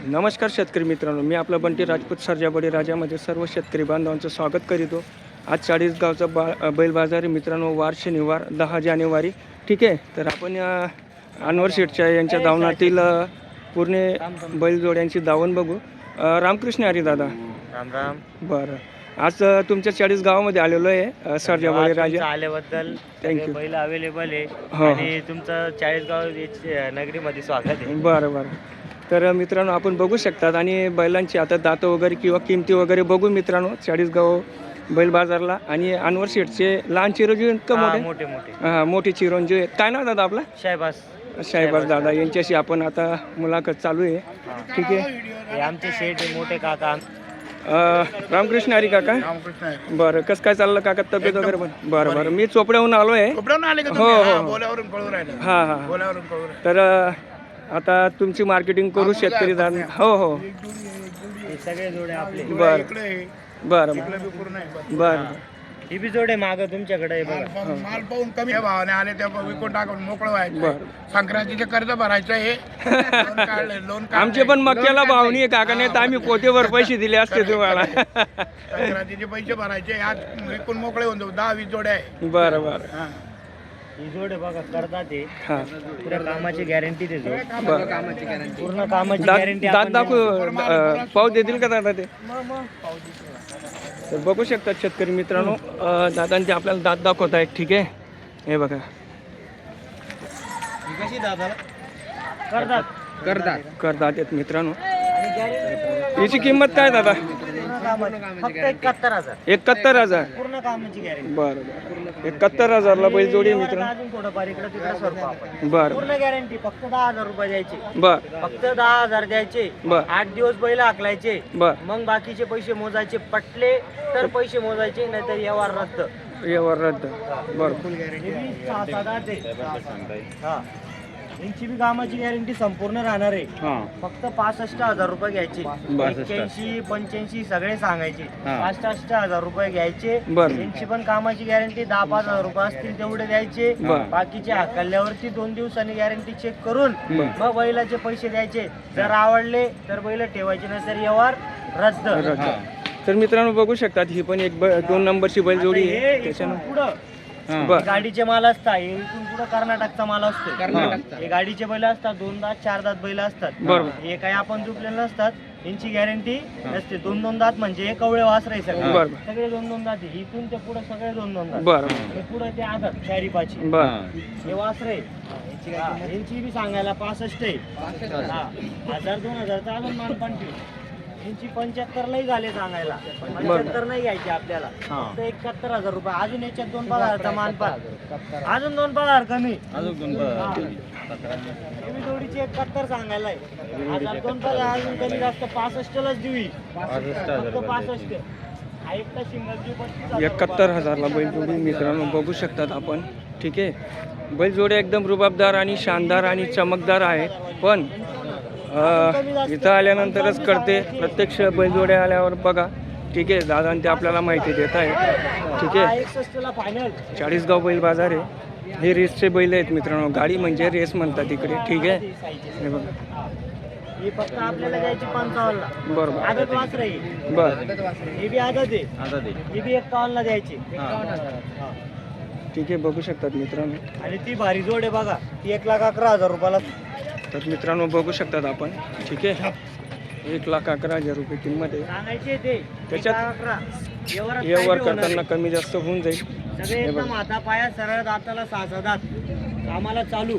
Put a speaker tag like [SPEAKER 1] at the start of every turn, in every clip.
[SPEAKER 1] नमस्कार शेतकरी मित्रांनो, मी आपला बंटी राजपूत सर्जाबडी राजामध्ये सर्व शेतकरी बांधवांचं स्वागत करीतो। आज चाळीसगावचा बैल बाजार आहे मित्रांनो, वार शनिवार 10 जानेवारी। ठीक आहे, तर आपण अनवर शेठच्या यांच्या दावणातील पूर्ण बैलजोड्यांची दावण बघू। रामकृष्ण हरी दादा।
[SPEAKER 2] राम राम।
[SPEAKER 1] बरं, आज तुमच्या 40 गावामध्ये आलेलो आहे सर्जाबडी राजा
[SPEAKER 2] आल्याबद्दल
[SPEAKER 1] थँक्यू।
[SPEAKER 2] बैल अवेलेबल आहे
[SPEAKER 1] हो.
[SPEAKER 2] आणि तुमचं 40 गाव नगरीमध्ये स्वागत आहे।
[SPEAKER 1] बरं बरं, तर मित्रांनो आपण बघू शकतात आणि बैलांची आता दातं वगैरे किंवा किमती वगैरे बघू मित्रांनो। 40 गाव बैल बाजारला आणि अनवर शेठचे लहान चिरंजीव आहेत का मोठे?
[SPEAKER 2] मोठे मोठे
[SPEAKER 1] हां, मोठे चिरंजीव आहेत। काय नाव दादा आपला? शाहबाज दादा यांच्याशी आपण आता मुलाखत चालू आहे। ठीक आहे,
[SPEAKER 2] हे आमचे शेठ आहे, मोठे काका।
[SPEAKER 1] रामकृष्ण हरी काका। बरं, कसं काय चाललं काका, तब्येत वगैरे? बरं बरं, मी चोपड्याहून आलो आहे। हो हो, हां हां, तर आता तुमची मार्केटिंग करू शेतकरी दादा। हो हो,
[SPEAKER 2] हे सगळे जोडे आपले।
[SPEAKER 1] बरं बरं बरं,
[SPEAKER 2] ही बी जोडे माग तुमच्याकडे आहे बघा।
[SPEAKER 3] माल पाहून कमी भावाने आले तेव्हा विकून टाकून मोकळं व्हायचं।
[SPEAKER 1] बरं,
[SPEAKER 3] संक्रांतीचे कर्ज भरायचं हे लोन
[SPEAKER 1] आमचे पण मक्याला भावनी आहे काका, नाही तर आम्ही कोटीवर पैसे दिले असते तुम्हाला।
[SPEAKER 3] संक्रांतीचे पैसे भरायचे, आज विकून मोकळे होऊन जाऊ। 10-20 जोड्या आहे।
[SPEAKER 1] बरं बरं,
[SPEAKER 3] हा.
[SPEAKER 2] ही जोडे बघा करतात ते
[SPEAKER 1] हां
[SPEAKER 2] पुऱ्या कामाची गॅरंटी देतो।
[SPEAKER 1] बरं,
[SPEAKER 2] पूर्ण कामाची
[SPEAKER 1] दात
[SPEAKER 2] गॅरंटी
[SPEAKER 1] दात दाखवू पाव देतील का दादा ते? तर बघू शकतात शेतकरी मित्रांनो, दादांचे आपल्याला दात दाखवत आहेत। ठीक आहे, हे बघा
[SPEAKER 2] कशी दादाला करतात
[SPEAKER 1] करतात आहेत मित्रांनो। याची किंमत काय दादा?
[SPEAKER 2] फक्त 71,000
[SPEAKER 1] 71,000।
[SPEAKER 2] पूर्ण कामाची गॅरंटी।
[SPEAKER 1] बरं बरं, 71,000ला बैल जोडी आहे मित्रांनो।
[SPEAKER 2] अजून थोडंफार इकडे तिकडे सरतो आपण।
[SPEAKER 1] बरं
[SPEAKER 2] पूर्ण गॅरंटी, फक्त 10,000 रुपये द्यायचे।
[SPEAKER 1] बरं
[SPEAKER 2] फक्त 10,000 द्यायचे।
[SPEAKER 1] बरं
[SPEAKER 2] 8 दिवस बैल हाकलायचे,
[SPEAKER 1] बरं,
[SPEAKER 2] मग बाकीचे पैसे मोजायचे। पटले तर पैसे मोजायचे, नाहीतर व्यवहार रद्द।
[SPEAKER 1] यावर रद्द। बरं,
[SPEAKER 2] फुल गॅरंटी 6-7 हा, यांची बी कामाची गॅरंटी संपूर्ण राहणार आहे।
[SPEAKER 1] हां
[SPEAKER 2] फक्त 65,000 रुपये घ्यायचे। 81-85 सगळे सांगायचे। 65,000 रुपये घ्यायचे।
[SPEAKER 1] बरं.
[SPEAKER 2] यांची पण कामाची गॅरंटी 10-5,000 रुपये असतील तेवढे द्यायचे।
[SPEAKER 1] बरं.
[SPEAKER 2] बाकीचे हाकलल्यावरती 2 दिवसांनी गॅरंटी चेक करून
[SPEAKER 1] बरं.
[SPEAKER 2] मग बैलाचे पैसे द्यायचे। जर आवडले तर बैल ठेवायचे, नंतर व्यवहार रद्द।
[SPEAKER 1] रद्द। तर मित्रांनो बघू शकतात, ही पण एक 2 नंबरची बैल जोडी
[SPEAKER 2] आता
[SPEAKER 1] आहे।
[SPEAKER 2] हे
[SPEAKER 1] त्याच्यानं
[SPEAKER 2] इथून पुढं
[SPEAKER 1] बरं
[SPEAKER 2] गाडीचे माल असतात, हे इथून पुढं कर्नाटकचा माल असतो। हे गाडीचे बैल असतात, 2 दात 4 दात बैल असतात।
[SPEAKER 1] बरोबर.
[SPEAKER 2] हे काही आपण झुपलेले नसतात, यांची गॅरंटी नसते। 2-2 दात म्हणजे हे कवळे वासरे सगळे।
[SPEAKER 1] बरोबर.
[SPEAKER 2] सगळे 2-2 दात आहे। इथून ते पुढे सगळे 2-2 दात।
[SPEAKER 1] बरं
[SPEAKER 2] हे पुढे ते आदत 4-5
[SPEAKER 1] बरं,
[SPEAKER 2] हे वासरे। यांची बी सांगायला 65 आहे। 1,000-2,000 अजून मान पण ठेव। यांची 75 लई झाले सांगायला, 75 नाही घ्यायचे आपल्याला। फक्त 71,000 रुपये। अजून याच्यात 2 पगाराचा मान पण, अजून 2 पगार कमी। जोडीची 71 सांगायला आहे। 2 पगार अजून कमी जास्त 65लाच देऊ। फक्त 65 हा एकटा सिंगल जी
[SPEAKER 1] 71,000ला बैल जोडी मित्रांनो बघू शकतात आपण। ठीक आहे, बैल जोड्या एकदम रुबाबदार आणि शानदार आणि चमकदार आहे। पण इथं आल्यानंतरच कळते, प्रत्यक्ष बैलजोड्या आल्यावर बघा। ठीक आहे, दादा ते आपल्याला माहिती देत आहे। ठीक आहे,
[SPEAKER 2] 61ला फायनल
[SPEAKER 1] 40 गाव बैल बाजार आहे। हे रेसचे बैल आहेत मित्रांनो, गाडी म्हणजे रेस म्हणतात इकडे। ठीक आहे, हे बघा
[SPEAKER 2] ही फक्त आपल्याला द्यायची 55ला।
[SPEAKER 1] बरोबर
[SPEAKER 2] आदत वासर आहे।
[SPEAKER 1] बरं,
[SPEAKER 2] ही बी आदत आहे। ही बी 51ला द्यायची।
[SPEAKER 1] ठीक आहे, बघू शकतात मित्रांनो।
[SPEAKER 2] आणि ती भारी जोड आहे बघा, ती 1,11,000 रुपयाला।
[SPEAKER 1] तर मित्रांनो बघू शकतात आपण। ठीक आहे, 1,11,000 रुपये किंमत आहे।
[SPEAKER 2] सांगायचे ते
[SPEAKER 1] त्याच्यात
[SPEAKER 2] 11,11
[SPEAKER 1] व्यवहार करताना कमी जास्त होऊन जाईल।
[SPEAKER 2] सगळे एकदम हाता पाया सरळ, दाताला 6 दात, कामाला चालू।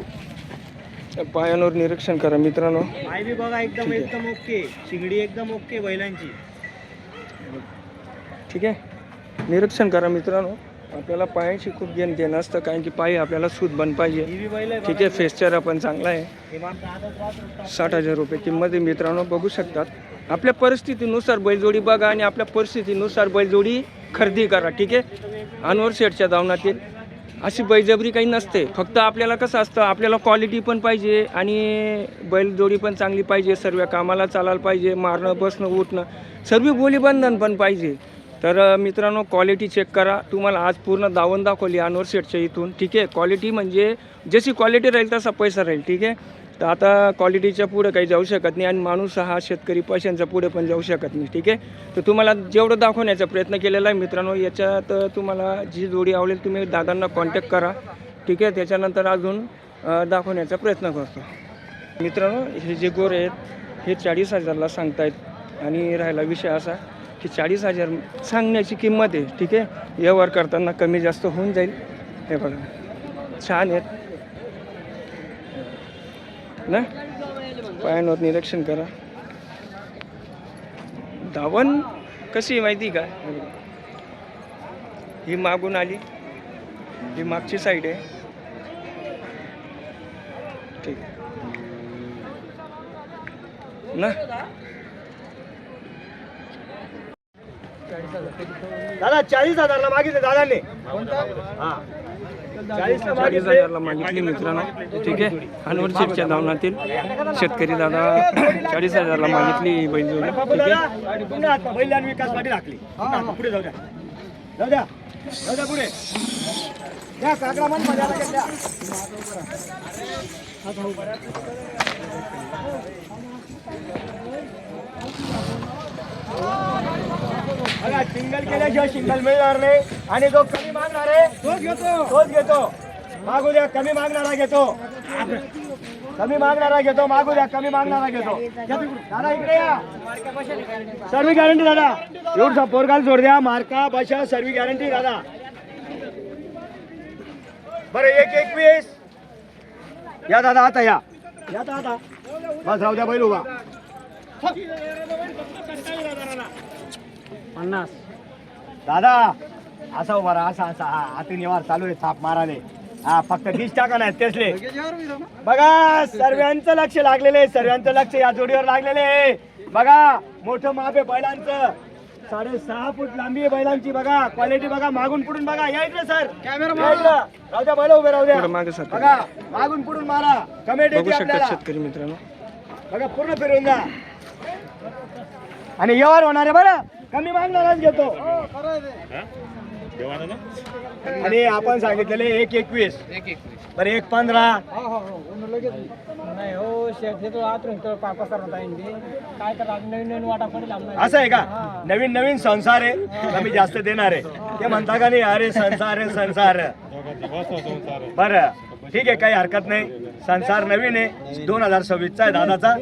[SPEAKER 1] पायांवर निरीक्षण करा मित्रांनो।
[SPEAKER 2] पाय बी बघा एकदम ओके, शिंगडी एकदम ओके बैलांची।
[SPEAKER 1] ठीक आहे, निरीक्षण करा मित्रांनो। आपल्याला पायाची खूप घेणं असतं, कारण की पाय आपल्याला सूत बन पाहिजे।
[SPEAKER 2] ही बी बैल आहे
[SPEAKER 1] ठीक आहे, फेस्चर पण चांगला आहे।
[SPEAKER 2] हे मागचं आदत वासरू.
[SPEAKER 1] 60,000 रुपये किंमत आहे मित्रांनो, बघू शकतात। आपल्या परिस्थितीनुसार बैलजोडी बघा आणि आपल्या परिस्थितीनुसार बैलजोडी खरेदी करा। ठीक आहे, अनवर शेठच्या दावणातील अशी बळजबरी काही नसते। फक्त आपल्याला कसं असतं, आपल्याला क्वालिटी पण पाहिजे आणि बैलजोडी पण चांगली पाहिजे, सर्व कामाला चालायला पाहिजे, मारणं बसणं उठणं सर्व गोलीबंधन पण पाहिजे। तर मित्रांनो क्वालिटी चेक करा। तुम्हाला आज पूर्ण दावण दाखवली अनवर शेठच्या इथून। ठीक आहे, क्वालिटी म्हणजे जशी क्वालिटी राहील तसा पैसा राहील। ठीक आहे, तर आता क्वालिटीच्या पुढे काही जाऊ शकत नाही आणि माणूस हा शेतकरी पैशांच्या पुढे पण जाऊ शकत नाही. ठीक आहे, तर तुम्हाला जेवढं दाखवण्याचा प्रयत्न केलेला आहे मित्रांनो. याच्यात तुम्हाला जी जोडी आवडेल तुम्ही दादांना कॉन्टॅक्ट करा. ठीक आहे, त्याच्यानंतर अजून दाखवण्याचा प्रयत्न करतो. मित्रांनो हे जे गोरे आहेत हे 40,000ला सांगतायत आणि राहिला विषय असा की 40,000 सांगण्याची किंमत आहे. ठीक आहे, व्यवहार करताना कमी जास्त होऊन जाईल. हे बघा छान आहेत ना, पायांवर निरीक्षण करा. धावण कशी आहे माहिती का, ही मागून आली, ही मागची साईड आहे. ठीक ना,
[SPEAKER 2] दादा 40,000ला मागितले दादांनी. हा
[SPEAKER 1] 40,000ला मागितली मित्रांनो. ठीक आहे, अनवर शेठच्या धावनातील शेतकरी दादा 40,000ला मागितली ही बैलजोडी. ठीक आहे,
[SPEAKER 2] बैल आणि विकास पाटील टाकली. पुढे जाऊ द्या, जाऊ द्या, जाऊ द्या पुढे. या काकडा मन मजा घेतल्या. बघा सिंगल केल्याशिवाय सिंगल मिळणार नाही आणि जो कमी मागणार आहे तोच घेतो. मागू द्या, कमी मागणारा घेतो. कमी मागणारा घेतो, मागू द्या, कमी मागणारा घेतो. दादा इकडे या, सर्व गॅरंटी दादा. एवढा पोरगाल जोड द्या, मार्का बशा सर्व गॅरंटी दादा. बरं 1-21 या दादा, आता या या दादा, बस राहू द्या बैल उभा. 50 दादा असा उभा राहा, असा असा. हा हाती निवार चालू आहे, थाप माराले. हा फक्त 20 टाका नाही तेचले. बघा सर्वांचं लक्ष लागलेलं आहे, सर्वांचं लक्ष या जोडीवर लागलेलं आहे. बघा मोठं माप आहे बैलांचं, 6.5 फूट लांबी आहे बैलांची. बघा क्वालिटी बघा, मागून पुढून बघा. या इकडे सर, राहू द्या बैल उभे राहू द्या. बघा मागून पुढून मारा. कमेंट येते आपल्याला
[SPEAKER 1] शेतकरी मित्रांनो.
[SPEAKER 2] बघा पूर्ण फिरवून द्या आणि व्यवहार होणार आहे. बरं कमी मागणाराच घेतो. आणि आपण सांगितलेले 1-21 बरं 1-15
[SPEAKER 4] नाही हो शेत आतून काय तर नवीन नवीन वाटा पडेल.
[SPEAKER 2] असं आहे का, नवीन नवीन संसार आहे, कमी जास्त देणार आहे. ते म्हणता का नाही, अरे संसार आहे संसार. बरं ठीक आहे, काही हरकत नाही. संसार नवीन आहे, 2026चा आहे दादाचा.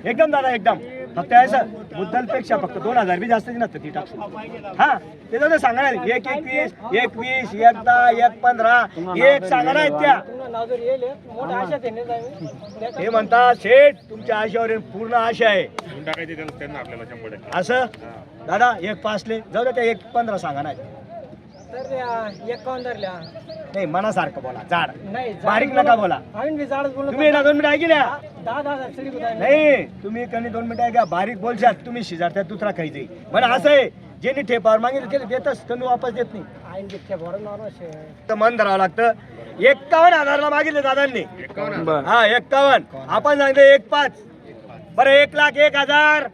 [SPEAKER 2] एकदम दादा एकदम. फक्त असं मुद्दलपेक्षा फक्त 2,000 बी जास्त नसतं ती टाकतो. हा ते जाऊ सांगणार 1-21 1-20 1-10 1-15 एक सांगणार आहेत त्या. हे म्हणतात शेठ तुमच्या आशेवर पूर्ण आशा आहे असं. दादा 1-5 जाऊ द्या, त्या 1-15 सांगणार नाही. मनासारखं बोला, जाड बारीक नका बोला. तुम्ही ना 2 मिनिटं ऐकल्या नाही, तुम्ही कधी 2 मिनिटं ऐका. बारीक बोलशात तुम्ही शिजारत्यात दुसरा काही जाईल. म्हणा असं आहे, ज्यांनी ठेपावर मागितलं त्याला देतच, तुम्ही वापस देत नाही. तर मन धरावं लागतं. 51,000ला मागितले दादांनी. हा 51. आपण सांगितलं 1-5. बरं 1,01,000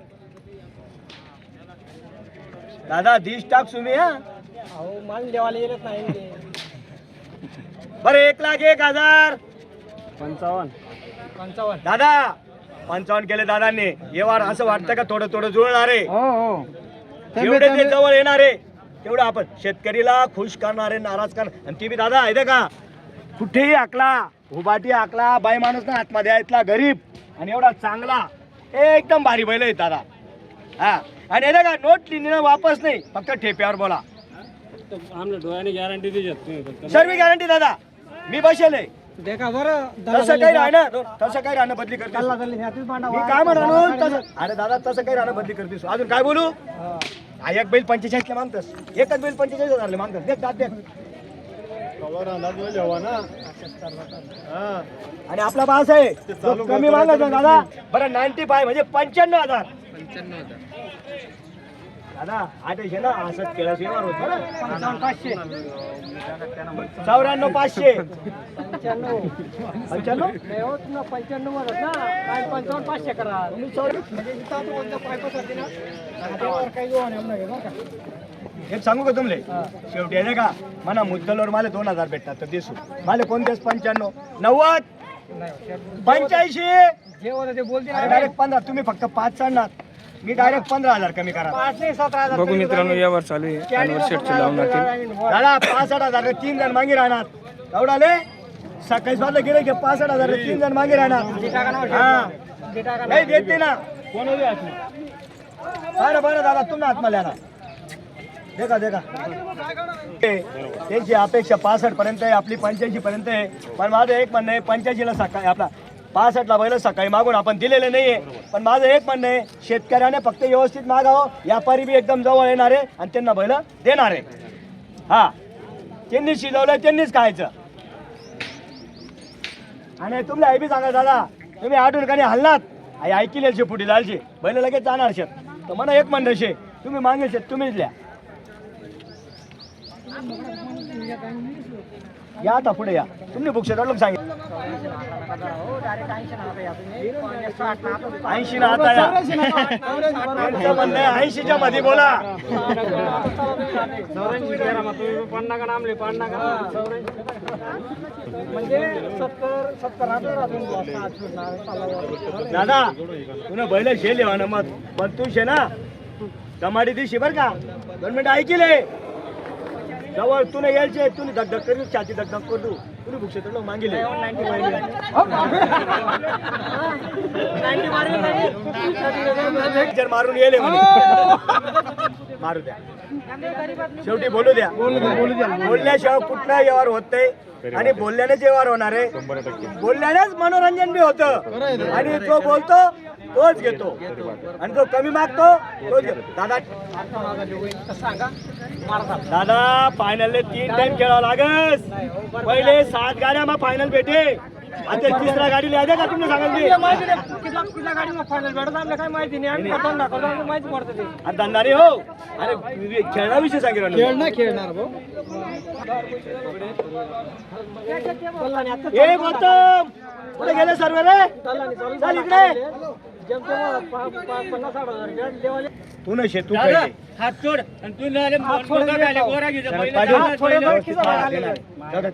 [SPEAKER 2] दादा 20 टाक तुम्ही. हा
[SPEAKER 4] मान देवाला येत नाही.
[SPEAKER 2] बरं 1,01,000
[SPEAKER 4] 55
[SPEAKER 2] दादा 55 केले दादांनी. व्यवहार असं वाटतं का थोडं थोडं जुळणार आहे. जेवढे ते जवळ येणार आहे तेवढं आपण शेतकरीला खुश करणारे, नाराज करणार. आणि ती बी दादा आहे का, कुठेही आकला, उभाटी आकला, बाई माणूस ना आतमध्ये ऐकला, गरीब आणि एवढा चांगला एकदम भारी बैल आहे दादा. हा आणि का नोट लिहिणं वापस नाही, फक्त ठेप्यावर बोला.
[SPEAKER 4] डोळ्याने गॅरंटी देतात,
[SPEAKER 2] सर्व गॅरंटी दादा. मी बसेल आहे.
[SPEAKER 4] देखा बरं
[SPEAKER 2] तसं काही राहणं, तसं काही राहणं बदली करते. मी काय म्हणा तसं. अरे दादा तसं काही राहणं बदली करतेस. अजून काय बोलू. हा एक बैल 45 मागतस, एकच बैल 45,000 मागतस. देख दाद देख. आणि आपला बास आहे कमी मागायचा दादा. बरं 95 म्हणजे 95,000 दादा. आठशे ना असंच केलं सेवा होत.
[SPEAKER 4] 55,500
[SPEAKER 2] 94,500
[SPEAKER 4] 95 नाही हो, तुम्हाला 95 म्हणत ना, काय 55,500 करा. म्हणजे इथं आता कोणतं पायपासाठी ना त्यावर काही जोड नाही बरं का.
[SPEAKER 2] एक सांगू का तुमले शेवटी आहे का म्हणा मुद्दलवर मला 2000 भेटतात तर दिसू मला कोणतेच 95 90 85
[SPEAKER 4] जे होतं ते बोलते
[SPEAKER 2] डायरेक्ट 15 तुम्ही फक्त 5 चढणार मी डायरेक्ट 15000 कमी करा
[SPEAKER 4] 17,000
[SPEAKER 1] बघू मित्रांनो व्यवहार चालू आहे अनवर शेठच्या लावण्यातील
[SPEAKER 2] दादा 65,000 3 जण मागे राहणार एवढाले सकाळी वाजलं गेले की 65,000 3 जण मागे राहणार हा नाही देते ना कोण बरं दादा तुम्ही आत्माला ना देखा देखा त्यांची अपेक्षा 65 पर्यंत आहे आपली 85 पर्यंत आहे पण माझं एक म्हणणं आहे 85 ला सकाळी आपला 65 ला बैल सकाळी मागून आपण दिलेले नाहीये पण माझं एक म्हणणं आहे शेतकऱ्याने फक्त व्यवस्थित मागावं व्यापारी बी एकदम जवळ येणार आहे आणि त्यांना बैल देणार आहे हा त्यांनी शिजवलं त्यांनीच खायचं आणि तुम्हाला हे बी सांगा दादा तुम्ही आठवण काही हलनात आई ऐकिले पुढे जायचे बैल लगेच जाणार शेत तर मला एक म्हणणं शे तुम्ही मागेल शेत तुम्हीच लिहा या आता पुढे या तुम्ही बुक शेत लोक सांगितलं 80 ना आता या त्यांचं म्हणणं आहे 80च्या मध्ये बोला
[SPEAKER 4] म्हणजे 70
[SPEAKER 2] दादा तुला बैल शेल येवा ना मग पण तू शे ना कमाडी दिशी बर का 2 मिनिटं ऐकिले जवळ तुला यायचे तुम्ही धगधग करू छाती धगधग करू तुम्ही बुक शेत लोक मागिले जर मारून येले मारू द्या शेवटी बोलू द्या बोलल्याशिवाय कुठला व्यवहार होत नाही आणि बोलल्यानेच व्यवहार होणार आहे बोलल्यानेच मनोरंजन बी होतं आणि जो बोलतो तोच घेतो आणि जो कमी मागतो तोच घेतो दादा दादा फायनल 3 टाइम खेळावं लागस पहिले 7 गाड्या मग फायनल भेटे आता 3रा गाडी लिहायचं का तुम्ही
[SPEAKER 4] कुठल्या गाडी मग फायनल भेटत आपल्याला काय माहिती नाही आम्ही पतंग दाखवतो आम्हाला माहिती पडतं ते
[SPEAKER 2] धंदारी हो अरे खेळण्याविषयी सांगितलं
[SPEAKER 4] खेळणार भाऊ
[SPEAKER 2] ए गौतम कुठे गेले सर्व रे चल इकडे तू नाही शेत तू खेळले
[SPEAKER 4] हात सोड आणि तू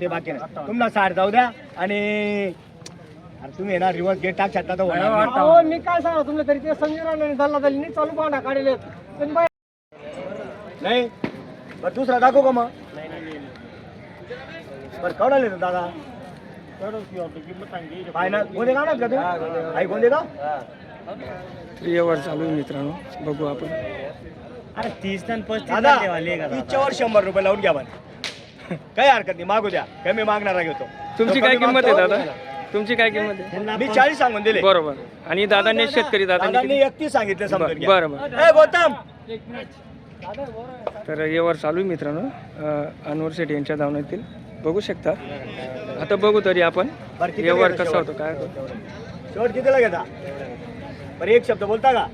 [SPEAKER 2] ते बाकी नाही तुम्हाला 60 जाऊ द्या आणि अरे तुम्ही येणार रिवर्स गेट टाक शकता तर होणार नाही.
[SPEAKER 4] हो मी काय सांगा तुला तरी ते समजून राहिलं दल्ला दल्ली चालू पाहणा काढले
[SPEAKER 2] नाही बरं दुसरा दाखवू का मग बरं कवडा लिहितो दादा फायनल कोणते गाव का तुम्ही आई कोणते गाव
[SPEAKER 1] व्यवहार चालू आहे मित्रांनो बघू आपण
[SPEAKER 2] अरे 30 टन 35 वर 100 रुपये लावून घ्या बरं काही हरकत नाही मागू द्या कमी मागणारा घेतो
[SPEAKER 1] तुमची काय किंमत आहे दादा तुमची काय किंमत आहे
[SPEAKER 2] मी 40 सांगून दिले
[SPEAKER 1] बरोबर आणि दादाने शेतकरी दादाने
[SPEAKER 2] दादांनी 31 सांगितले समजून घ्या.
[SPEAKER 1] बरं बरं
[SPEAKER 2] ए गौतम
[SPEAKER 1] तर व्यवहार चालू आहे मित्रांनो अनवर शेठ यांच्या धावण्यातील बघू शकता आता बघू तरी आपण
[SPEAKER 2] बरं, किती
[SPEAKER 1] व्यवहार
[SPEAKER 2] घेता
[SPEAKER 1] कसा
[SPEAKER 2] शेवट?
[SPEAKER 1] होतो काय होतो
[SPEAKER 2] शेवट कितीला घेता बरं एक शब्द बोलता का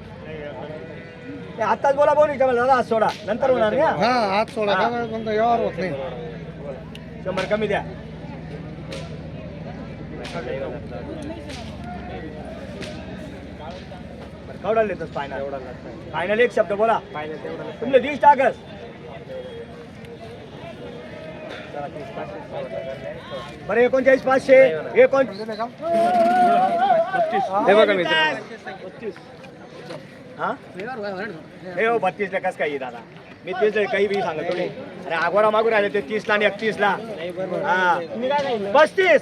[SPEAKER 2] ते आताच बोला बोलू दादा आज सोडा नंतर होणार का
[SPEAKER 4] हा हात सोडा
[SPEAKER 2] हा.
[SPEAKER 4] का पण व्यवहार होत नाही
[SPEAKER 2] 100 कमी द्या केवढा लेतस फायनल फायनल एक शब्द बोला तुमने 20 टाकस बरं 39,500
[SPEAKER 1] हे बघा मित्रांनो
[SPEAKER 2] हा हे हो 32 ला कस काय दादा मी तेच काही बी सांगतो नाही अरे आगोरा मागून राहिले ते 30 ला आणि 31 ला हा 35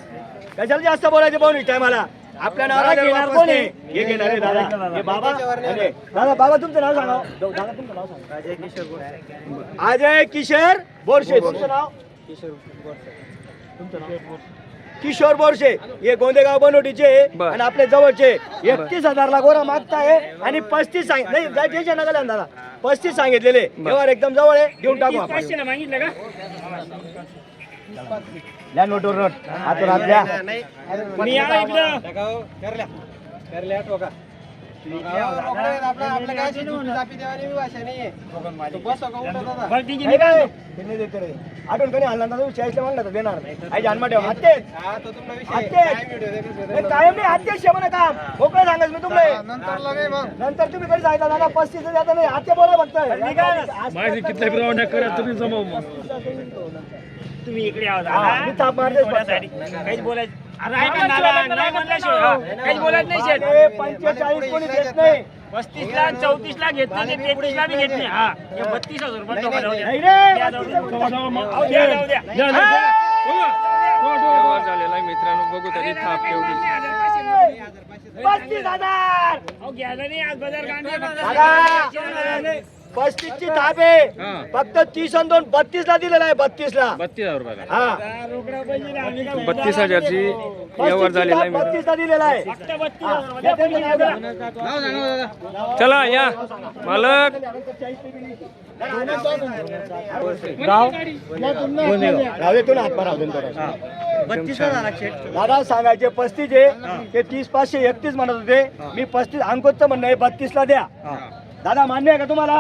[SPEAKER 2] कशाला जास्त बोलायचे पाहून टायमाला आपल्या नावाला घेणार कोण आहे हे घेणार आहे दादा हे बाबा अरे, दादा बाबा तुमचं नाव सांगा दादा तुमचं नाव सांगा अजय किशोर बोरशे तुमचं नाव किशोर बोरशे हे गोंदेगाव बनवटीचे
[SPEAKER 1] बरं.
[SPEAKER 2] आणि आपल्या जवळचे 31,000 ला गोरा मागताय आणि 35 सांगितलं नाही जाय टेन्शन नका दादा 35 सांगितलेले व्यवहार एकदम जवळ आहे देऊन टाकू आपण
[SPEAKER 4] मागितलं का
[SPEAKER 2] द्या नोटवर नोट हातून हात द्या
[SPEAKER 4] मी या इकडं करल्या टोका आपल्या काय जापी देवानी भाषा नाहीये बस
[SPEAKER 2] नाही काय? ते नाही देते रे. आठवण कधी हल्ला ना 40 म्हणलं तर देणार आई जानमा ठेवा हत्तेच हत्तेच कायम नाही हत्तेच शे म्हणा काम मोकळं सांगायचं मी तुमले नंतर तुम्ही कधी सांगितलं दादा 35 देता नाही आता बोला फक्त
[SPEAKER 4] तुम्ही इकडे यावं
[SPEAKER 2] हा, मी थाप मारते फक्त.
[SPEAKER 4] काहीच बोलायचं ऐका ना, नाही म्हणल्याशिवाय काहीच बोलायचं नाही शेठ.
[SPEAKER 2] 45 कोणी देत नाही
[SPEAKER 4] 35 ला 34 ला घेत नाही 33 ला बी घेत नाही हा 32,000 रुपये टोका जाऊ द्या.
[SPEAKER 2] नाही रे
[SPEAKER 4] द्या, जाऊ द्या. जाऊ द्या.
[SPEAKER 1] व्यवहार झालेला आहे मित्रांनो, बघू तरी थाप तेवढी.
[SPEAKER 2] 35,000
[SPEAKER 4] अहो, घ्यायला नाही आज बाजार गांधी
[SPEAKER 2] दादा 35 ची थाप आहे
[SPEAKER 1] हा.
[SPEAKER 2] फक्त 30 आणि 2 32 ला दिलेला आहे 32 ला
[SPEAKER 1] 32,000 रुपयाला.
[SPEAKER 2] हा
[SPEAKER 4] रोकडा पाहिजे ना, आम्ही काय
[SPEAKER 1] 32,000ची व्यवहार झालेला आहे मित्रांनो.
[SPEAKER 2] 32 ला दिलेला आहे
[SPEAKER 4] फक्त 32,000 द्या, तुम्ही नाव द्या.
[SPEAKER 1] चला या मालक.
[SPEAKER 2] राहू दे हात मारा दादा सांगायचे 35 आहे ते 30 531 म्हणत होते मी 35 अंकोचं म्हणणं आहे 32 ला द्या दादा मान्य आहे का तुम्हाला